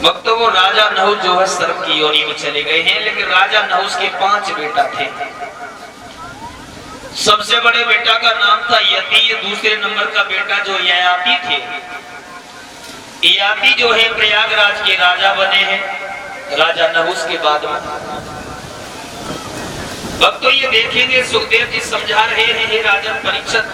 भक्तों वो राजा नहुस जो है सर्प की योनि में चले गए हैं, लेकिन राजा नहुस के 5 बेटा थे। सबसे बड़े बेटा का नाम था यति, दूसरे नंबर का बेटा जो ययाति थे। ययाति जो है प्रयागराज के राजा बने हैं राजा नहुस के बाद में। भक्तों ये देखेंगे सुखदेव जी समझा रहे हैं, हे राजा परीक्षित,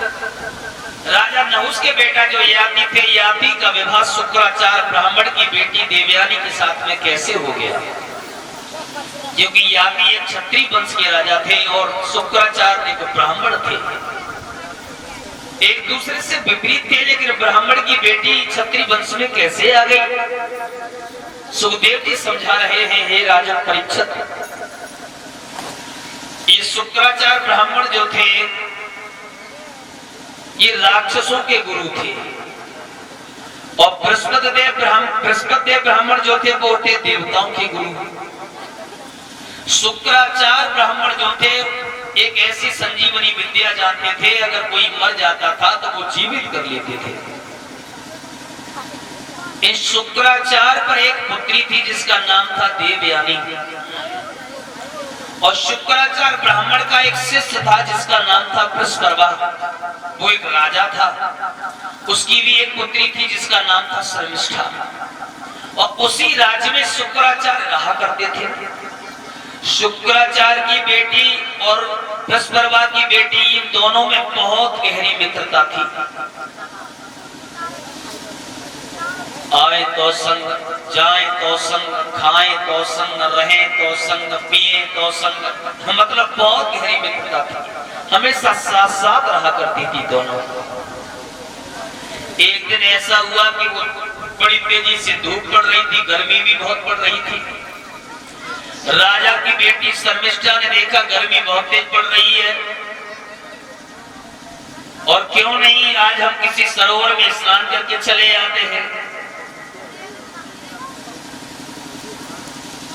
राजा नहुस के बेटा जो ययाति थे, ययाति का विवाह शुक्राचार्य ब्राह्मण की बेटी देवयानी के साथ में कैसे हो गया? क्योंकि ययाति एक क्षत्रिय वंश के राजा थे और शुक्राचार्य एक ब्राह्मण थे, एक दूसरे से विपरीत थे, लेकिन ब्राह्मण की बेटी क्षत्रिय वंश में कैसे आ गई? सुखदेव जी समझा रहे हैं, हे राजा परीक्षित, ये शुक्राचार्य ब्राह्मण जो थे ये राक्षसों के गुरु थे और बृहस्पति ब्राह्मण जो थे वो थे देवताओं के गुरु। शुक्राचार्य ब्राह्मण जो थे एक ऐसी संजीवनी विद्या जानते थे, अगर कोई मर जाता था तो वो जीवित कर लेते थे। इस शुक्राचार्य पर एक पुत्री थी जिसका नाम था देवयानी, और शुक्राचार्य ब्राह्मण का एक शिष्य था जिसका नाम था बृहस्पति, वो एक राजा था, उसकी भी एक पुत्री थी जिसका नाम था शर्मिष्ठा, और उसी राज्य में शुक्राचार्य रहा करते थे। शुक्राचार्य की बेटी और बृहस्पति की बेटी, इन दोनों में बहुत गहरी मित्रता थी। आए तो संग, जाए तो संग, खाए तो संग, रहे तो संग, पिए तो संग, मतलब बहुत गहरी मित्रता थी, हमेशा साथ साथ रहा करती थी दोनों। एक दिन ऐसा हुआ कि वो बड़ी तेजी से धूप पड़ रही थी, गर्मी भी बहुत पड़ रही थी। राजा की बेटी शर्मिष्ठा ने देखा गर्मी बहुत तेज पड़ रही है, और क्यों नहीं आज हम किसी सरोवर में स्नान करके चले आते हैं।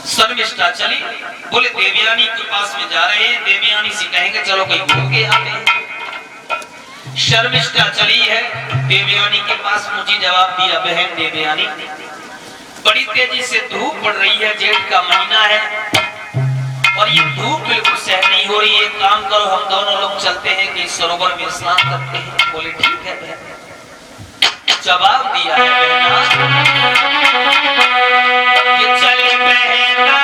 शर्मिष्ठा चली, बोले देवयानी के पास में जा रहे हैं, देवयानी से कहेंगे चलो कहीं घूम के आते हैं। शर्मिष्ठा चली है देवयानी के पास, मुझे जवाब दिया, बहन देवयानी बड़ी तेजी से धूप पड़ रही है, जेठ का महीना है और ये धूप बिल्कुल सहन नहीं हो रही है, काम करो हम दोनों लोग चलते हैं कि सरोवर में स्नान करते हैं। बोले ठीक है बहन। जवाब दिया है कि चले बहना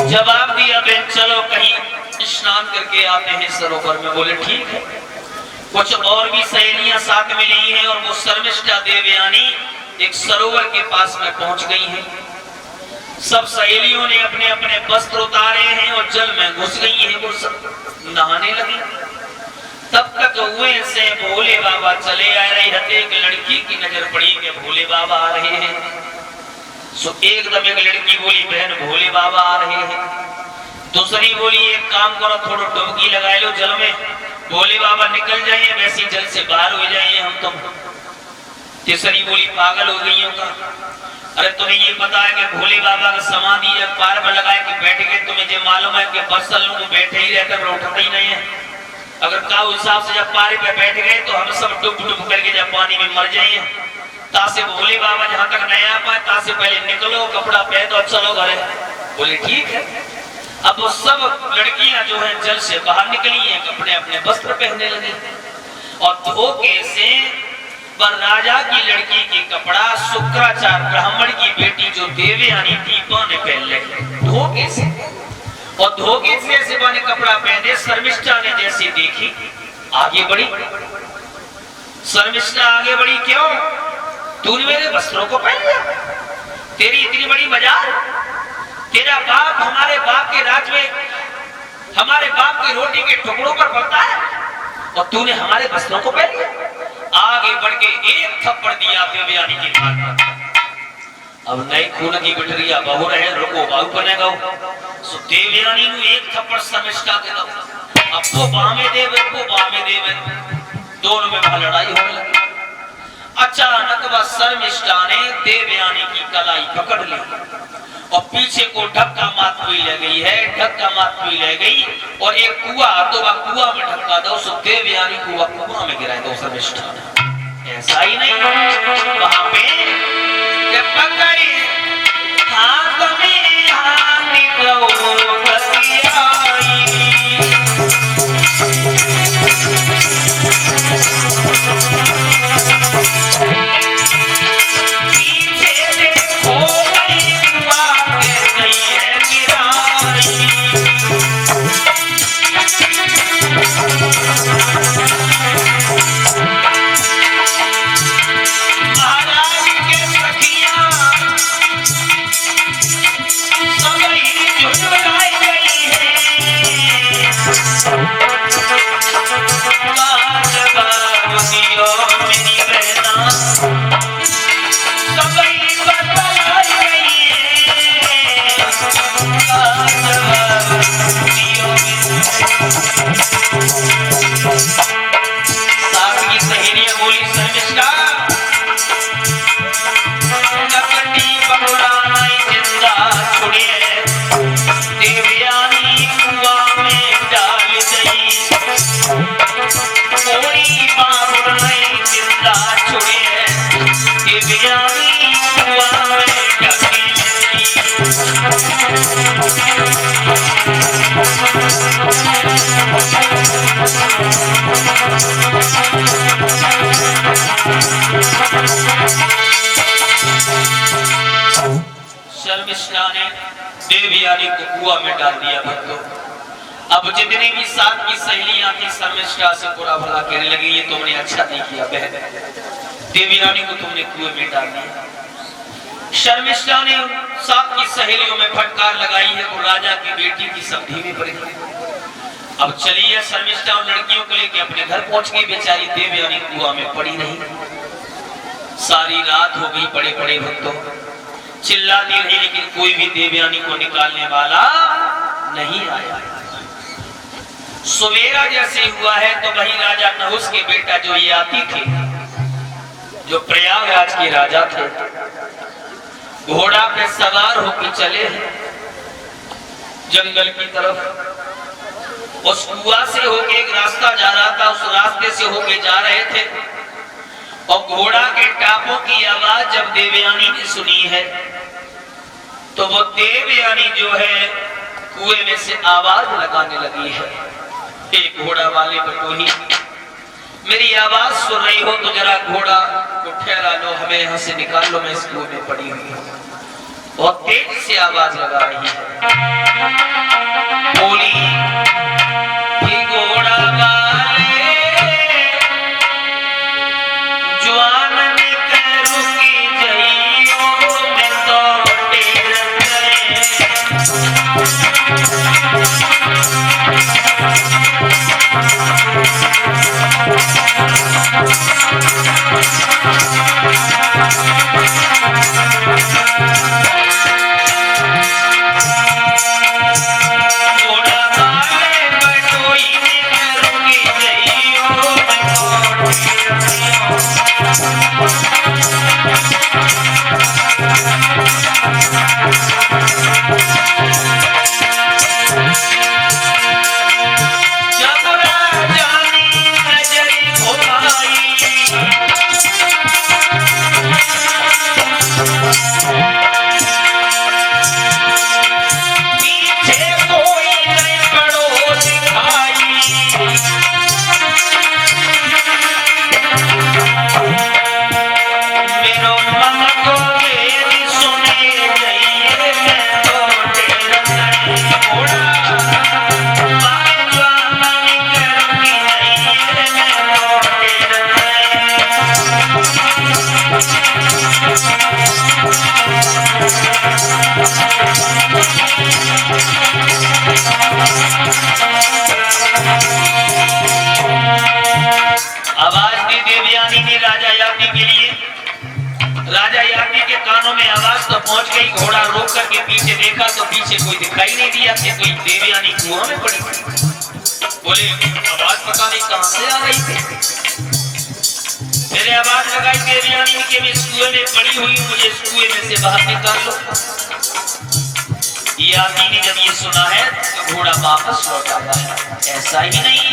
जवाब दिया, बहन चलो कहीं स्नान करके आते हैं सरोवर में। बोले ठीक है। कुछ और भी सहेलियां साथ में नहीं है और वो शर्मिष्ठा देवयानी एक सरोवर के पास में पहुंच गई हैं। सब सहेलियों ने अपने अपने वस्त्र उतारे हैं और जल में घुस गई हैं, वो सब नहाने लगी। तब तक हुए से भोले बाबा चले आ रहे थे। एक लड़की की नजर पड़ी कि भोले बाबा आ रहे हैं। सो एकदम एक लड़की बोली, बहन भोले बाबा आ रहे हैं। दूसरी बोली, एक काम करो थोड़ा डुबकी लगा लो जल में, भोले बाबा निकल जाइए, वैसे जल से बाहर हो जाइए हम तुम। तीसरी बोली, पागल हो गई हो का? अरे तुम्हें ये पता है कि भोले बाबा का समाधि जब पार में लगाए कि बैठ गए, तुम्हें जो मालूम है कि बरसल लोग बैठे ही रहते, उठते ही नहीं है। अगर का हिसाब से जब पारे पे बैठ गए तो हम सब डुब डुब करके जब पानी में मर जाइए। तासे भोले बाबा जहाँ तक नहीं आ पाए, तासे पहले निकलो, कपड़ा पहन दो, चलो घरे। बोले ठीक है। अब वो सब लड़कियां जो है जल से बाहर निकली हैं, अपने अपने वस्त्र पहनने लगे और धोखे से पर राजा की लड़की की कपड़ा शुक्राचार्य ब्राह्मण की बेटी जो देवयानी थी ने पहन लगी धोखे से। और धोखे से ऐसे बने कपड़ा पहने। शर्मिष्ठा ने जैसे देखी आगे बढ़ी, शर्मिष्ठा आगे बढ़ी, क्यों? तूने मेरे वस्त्रों को पहन लिया, तेरी इतनी बड़ी मजाल? तेरा बाप हमारे बाप के राज में हमारे बाप की रोटी के टुकड़ों पर पलता है और तूने हमारे वस्त्रों को पहन लिया। आगे बढ़ के एक थप्पड़ दिया देवयानी की गाल पर। अब नई खून की गुठरिया बहु रहे, रुको बाहु बनेगा। सो देवयानी को एक थप्पड़ शर्मिष्ठा दे दो। अब वो बामे देवे, दोनों में लड़ाई होने लगी। अचानक वह शर्मिष्ठा ने देवयानी की कलाई पकड़ ली और पीछे को धक्का मारती हुई ले गई और एक कुआं, तो वह कुआं में धक्का दो। सो देवयानी को वह कुआं में गिराए दो शर्मिष्ठा ने। ऐसा ही नहीं, वहां पे जब पकड़ी हाथ में हाथ शर्मिष्ठा ने देवयानी को कुआं में डाल दिया। भक्तों, अब जितनी भी साथ की सहेलियां थी शर्मिष्ठा से बुरा भला कहने लगी, ये तुमने अच्छा नहीं किया बहन, देवयानी को तुमने कुएं में डाल दिया। शर्मिष्ठा ने साथ की सहेलियों में फटकार लगाई है, वो राजा की बेटी की समधी में पड़ी। अब चलिए शर्मिष्ठा उन लड़कियों को लेकर अपने घर पहुंच गई। बेचारी देवयानी कुआं में पड़ी रही, सारी रात हो गई। बड़े बड़े भक्तों चिल्लाती रही, लेकिन कोई भी देवयानी को निकालने वाला नहीं आया। सवेरा जैसे हुआ है तो वही राजा नहुस के बेटा जो याति थे, जो प्रयागराज के राजा थे, घोड़ा पे सवार होकर चले जंगल की तरफ। उस कुआं से होके एक रास्ता जा रहा था, उस रास्ते से होके जा रहे थे और घोड़ा के टापों की आवाज जब देवयानी ने सुनी है तो वो देवयानी जो है कुएं में से आवाज लगाने लगी है, एक घोड़ा वाले बटोही, मेरी आवाज सुन रही हो तो जरा घोड़ा को ठहरा लो, हमें यहाँ से निकाल लो, मैं इस कुएं में पड़ी हुई हूँ। बहुत तेज से आवाज लगा रही है, बोली कि घोड़ा वाले जवान ने करू की जइयो में तो टेर घोड़ा वाले आवाज दी देवयानी ने राजा याज्ञ के लिए। राजा याज्ञ के कानों में आवाज तो पहुंच गई। घोड़ा रोक करके पीछे देखा तो पीछे कोई दिखाई नहीं दिया कि कोई देवयानी कुआं में पड़ी। बोले आवाज पता नहीं कहां से आ रही थी। मैंने आवाज लगाई देवयानी के मैं कुएं में पड़ी हुई, मुझे इस कुएं में से बाहर निकाल लो। याज्ञ ने जब ये सुना है तो घोड़ा वापस लौट आया है। ऐसा ही नहीं